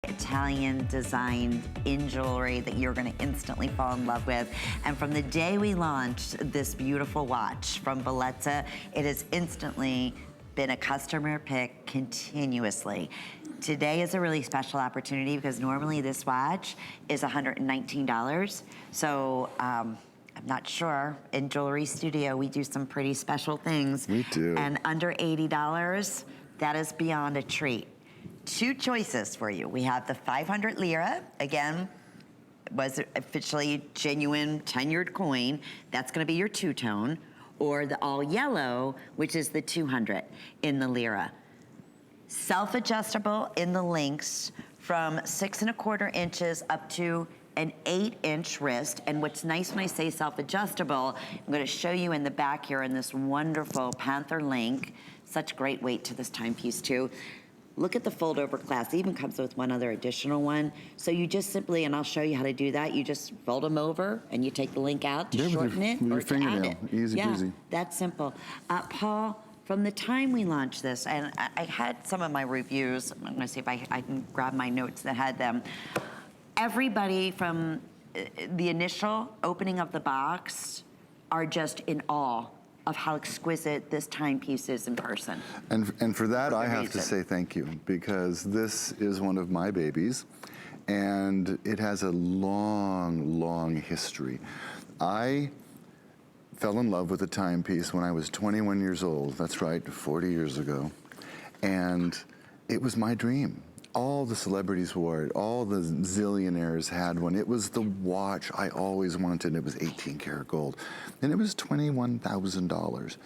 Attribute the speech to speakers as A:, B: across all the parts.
A: Italian designed in jewelry that you're gonna instantly fall in love with. And from the day we launched this beautiful watch from Bellezza, it has instantly been a customer pick continuously. Today is a really special opportunity because normally this watch is $119. So I'm not sure, in Jewelry Studio, we do some pretty special things.
B: We do.
A: And under $80, that is beyond a treat. Two choices for you. We have the 500 Lira, again, was officially genuine tenured coin. That's gonna be your two-tone, or the all yellow, which is the 200 in the Lira. Self-adjustable in the links from 6¼ inches up to an 8-inch wrist. And what's nice when I say self-adjustable, I'm gonna show you in the back here in this wonderful Panther link. Such great weight to this timepiece too. Look at the fold over clasp. It even comes with one other additional one. So you just simply, and I'll show you how to do that, you just fold them over and you take the link out to shorten it or to add it.
B: Easy peasy.
A: Yeah, that's simple. Paul, from the time we launched this, and I had some of my reviews, I'm gonna see if I can grab my notes that had them. Everybody from the initial opening of the box are just in awe of how exquisite this timepiece is in person.
B: And for that, I have to say thank you, because this is one of my babies, and it has a long, long history. I fell in love with a timepiece when I was 21 years old. That's right, 40 years ago. And it was my dream. All the celebrities wore it. All the zillionaires had one. It was the watch I always wanted. It was 18 karat gold. And it was $21,000.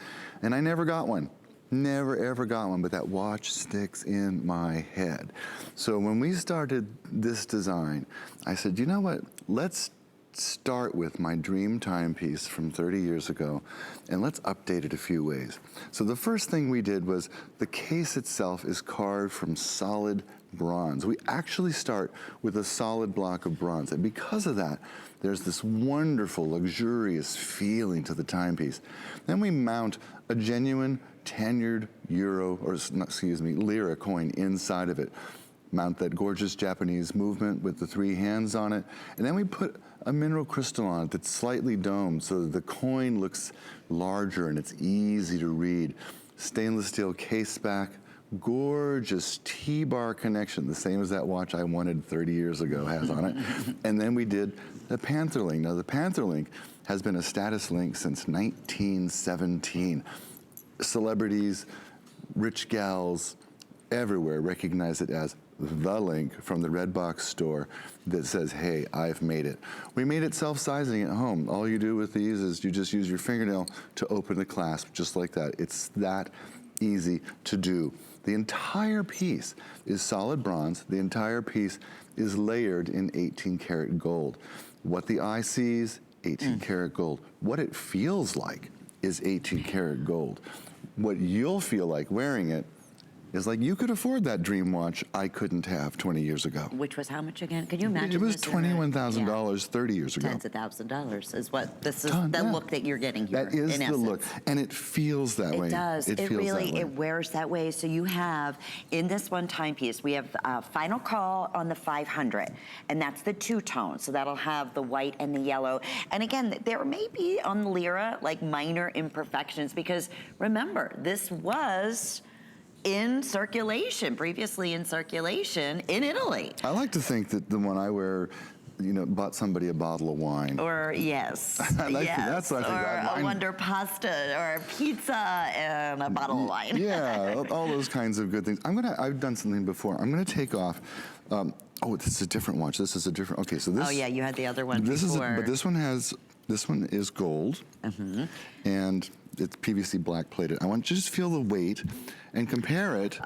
B: And I never got one. Never, ever got one, but that watch sticks in my head. So when we started this design, I said, you know what? Let's start with my dream timepiece from 30 years ago, and let's update it a few ways. So the first thing we did was the case itself is carved from solid bronze. We actually start with a solid block of bronze, and because of that, there's this wonderful, luxurious feeling to the timepiece. Then we mount a genuine tenured Lira coin inside of it. Mount that gorgeous Japanese movement with the 3 hands on it, and then we put a mineral crystal on it that's slightly domed so that the coin looks larger and it's easy to read. Stainless steel case back, gorgeous T-bar connection, the same as that watch I wanted 30 years ago has on it. And then we did the Panther link. Now the Panther link has been a status link since 1917. Celebrities, rich gals, everywhere recognize it as the link from the Redbox store that says, hey, I've made it. We made it self-sizing at home. All you do with these is you just use your fingernail to open the clasp, just like that. It's that easy to do. The entire piece is solid bronze. The entire piece is layered in 18 karat gold. What the eye sees, 18 karat gold. What it feels like is 18 karat gold. What you'll feel like wearing it is like you could afford that dream watch I couldn't have 20 years ago.
A: Which was how much again? Can you imagine?
B: It was $21,000 30 years ago.
A: Tens of $1,000s is what this is the look that you're getting here.
B: That is
A: in
B: the
A: essence.
B: look, and it feels that way.
A: It does. It really, it wears that way. So you have, in this one timepiece, we have final call on the 500, and that's the two-tone. So that'll have the white and the yellow. And again, there may be on the Lira like minor imperfections because remember, this was in circulation, previously in circulation in Italy.
B: I like to think that the one I wear, you know, bought somebody a bottle of wine.
A: Or yes,
B: that's what I think.
A: Or a Wonder pasta, or a pizza and a bottle of wine.
B: Yeah, all those kinds of good things. I've done something before. I'm gonna take off. Oh, this is a different watch. This is a different. Okay, so this.
A: Oh yeah, you had the other one
B: this
A: before.
B: But this one has. This one is gold, and it's PVC black plated. I want you to just feel the weight and compare it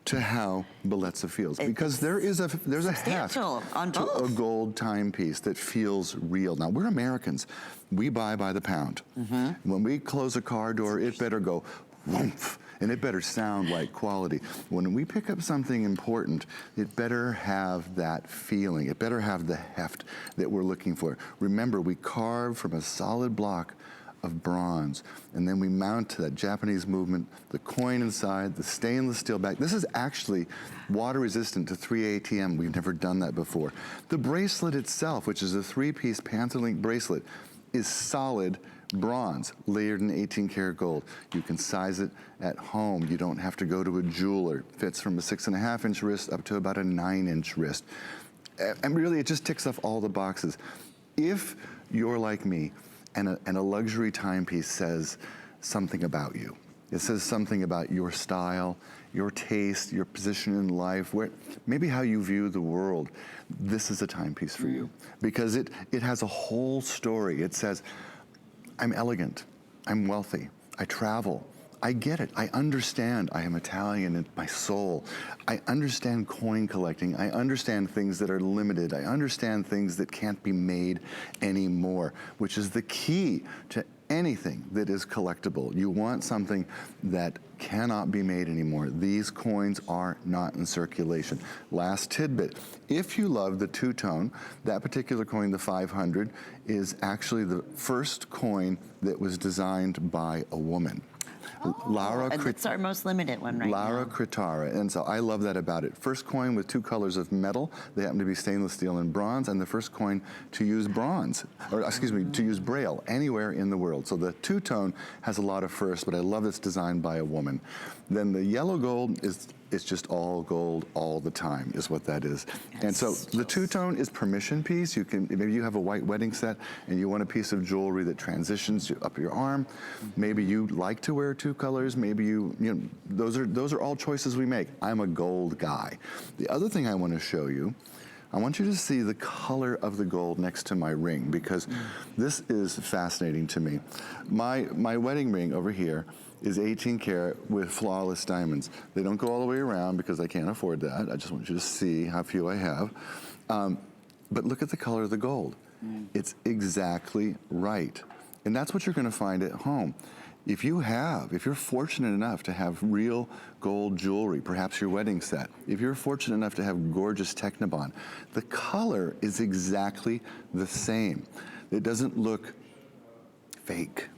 B: to how Bellezza feels, because there's a heft
A: on
B: to
A: both.
B: a gold timepiece that feels real. Now we're Americans, we buy by the pound. When we close a car door, it better go whoomph, and it better sound like quality. When we pick up something important, it better have that feeling. It better have the heft that we're looking for. Remember, we carve from a solid block of bronze. And then we mount to that Japanese movement, the coin inside, the stainless steel back. This is actually water resistant to 3 ATM. We've never done that before. The bracelet itself, which is a 3-piece panther link bracelet, is solid bronze, layered in 18 karat gold. You can size it at home. You don't have to go to a jeweler. Fits from a 6.5-inch wrist up to about a 9-inch wrist. And really, it just ticks off all the boxes. If you're like me and a luxury timepiece says something about you, it says something about your style, your taste, your position in life, where maybe how you view the world, this is a timepiece for you. Because it has a whole story. It says, I'm elegant, I'm wealthy, I travel, I get it, I understand I am Italian in my soul. I understand coin collecting, I understand things that are limited, I understand things that can't be made anymore, which is the key to anything that is collectible. You want something that cannot be made anymore. These coins are not in circulation. Last tidbit, if you love the two-tone, that particular coin, the 500, is actually the first coin that was designed by a woman.
A: And it's our most limited one right now.
B: Lara Kritara, and so I love that about it. First coin with 2 colors of metal. They happen to be stainless steel and bronze, and the first coin to use bronze, or excuse me, to use Braille anywhere in the world. So the two-tone has a lot of firsts, but I love it's designed by a woman. Then the yellow gold is it's just all gold all the time is what that is. Yes. And so the two-tone is permission piece. You can, maybe you have a white wedding set and you want a piece of jewelry that transitions up your arm. Maybe you like to wear 2 colors. Maybe you know, those are all choices we make. I'm a gold guy. The other thing I want to show you, I want you to see the color of the gold next to my ring, because this is fascinating to me. My wedding ring over here is 18 karat with flawless diamonds. They don't go all the way around because I can't afford that. I just want you to see how few I have. But look at the color of the gold. It's exactly right. And that's what you're gonna find at home. If you're fortunate enough to have real gold jewelry, perhaps your wedding set, if you're fortunate enough to have gorgeous Technobond, the color is exactly the same. It doesn't look fake.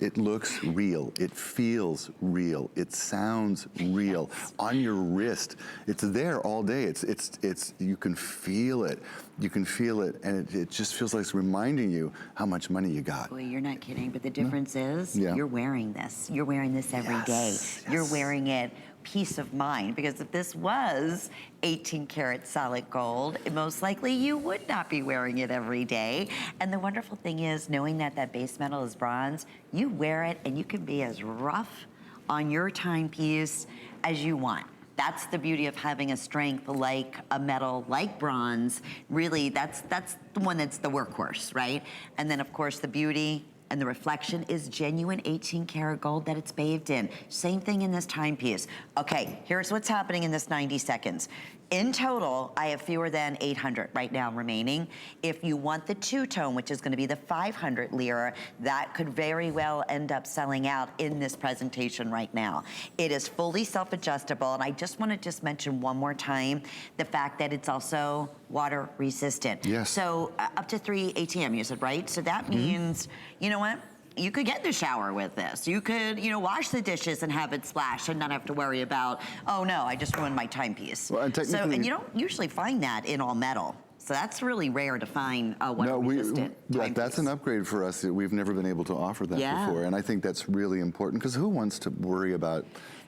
B: It looks real. It feels real. It sounds real. On your wrist, it's there all day. It's you can feel it. You can feel it, and it just feels like it's reminding you how much money you got.
A: Boy, you're not kidding, but the difference is you're wearing this. You're wearing this every day. You're wearing it peace of mind, because if this was 18 karat solid gold, most likely you would not be wearing it every day. And the wonderful thing is, knowing that that base metal is bronze, you wear it and you can be as rough on your timepiece as you want. That's the beauty of having a strength like a metal, like bronze. Really, that's the one that's the workhorse, right? And then of course the beauty and the reflection is genuine 18 karat gold that it's bathed in. Same thing in this timepiece. Okay, here's what's happening in this 90 seconds. In total, I have fewer than 800 right now remaining. If you want the two-tone, which is gonna be the 500 Lira, that could very well end up selling out in this presentation right now. It is fully self-adjustable, and I just wanna mention one more time the fact that it's also water resistant.
B: Yes.
A: So up to 3 ATM, you said, right? So that means, you know what? You could get in the shower with this. You could, you know, wash the dishes and have it splash and not have to worry about, oh no, I just ruined my timepiece.
B: Well,
A: and you don't usually find that in all metal. So that's really rare to find a water-resistant timepiece.
B: That's an upgrade for us. We've never been able to offer that before. And I think that's really important, because who wants to worry about,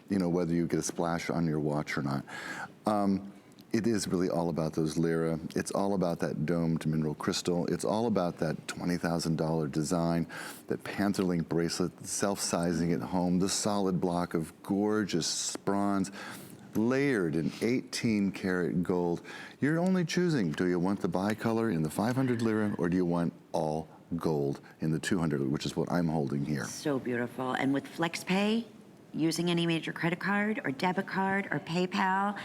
B: you know, whether you get a splash on your watch or not? It is really all about those Lira. It's all about that domed mineral crystal. It's all about that $20,000 design, that Panther Link bracelet, self-sizing at home, the solid block of gorgeous bronze, layered in 18 karat gold. You're only choosing, do you want the bicolor in the 500 Lira, or do you want all gold in the 200, which is what I'm holding here.
A: So beautiful. And with FlexPay, using any major credit card or debit card or PayPal,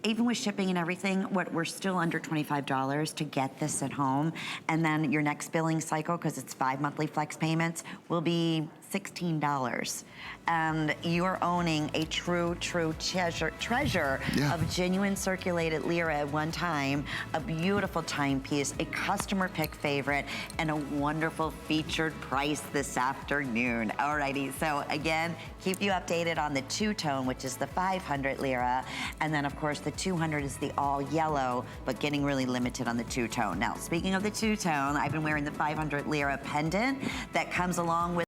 A: even with shipping and everything, we're still under $25 to get this at home. And then your next billing cycle, because it's 5 monthly flex payments, will be $16. And you're owning a true treasure of genuine circulated Lira at one time, a beautiful timepiece, a customer pick favorite, and a wonderful featured price this afternoon. Alrighty, so again, keep you updated on the two-tone, which is the 500 Lira, and then of course the 200 is the all yellow, but getting really limited on the two-tone. Now, speaking of the two-tone, I've been wearing the 500 Lira pendant that comes along with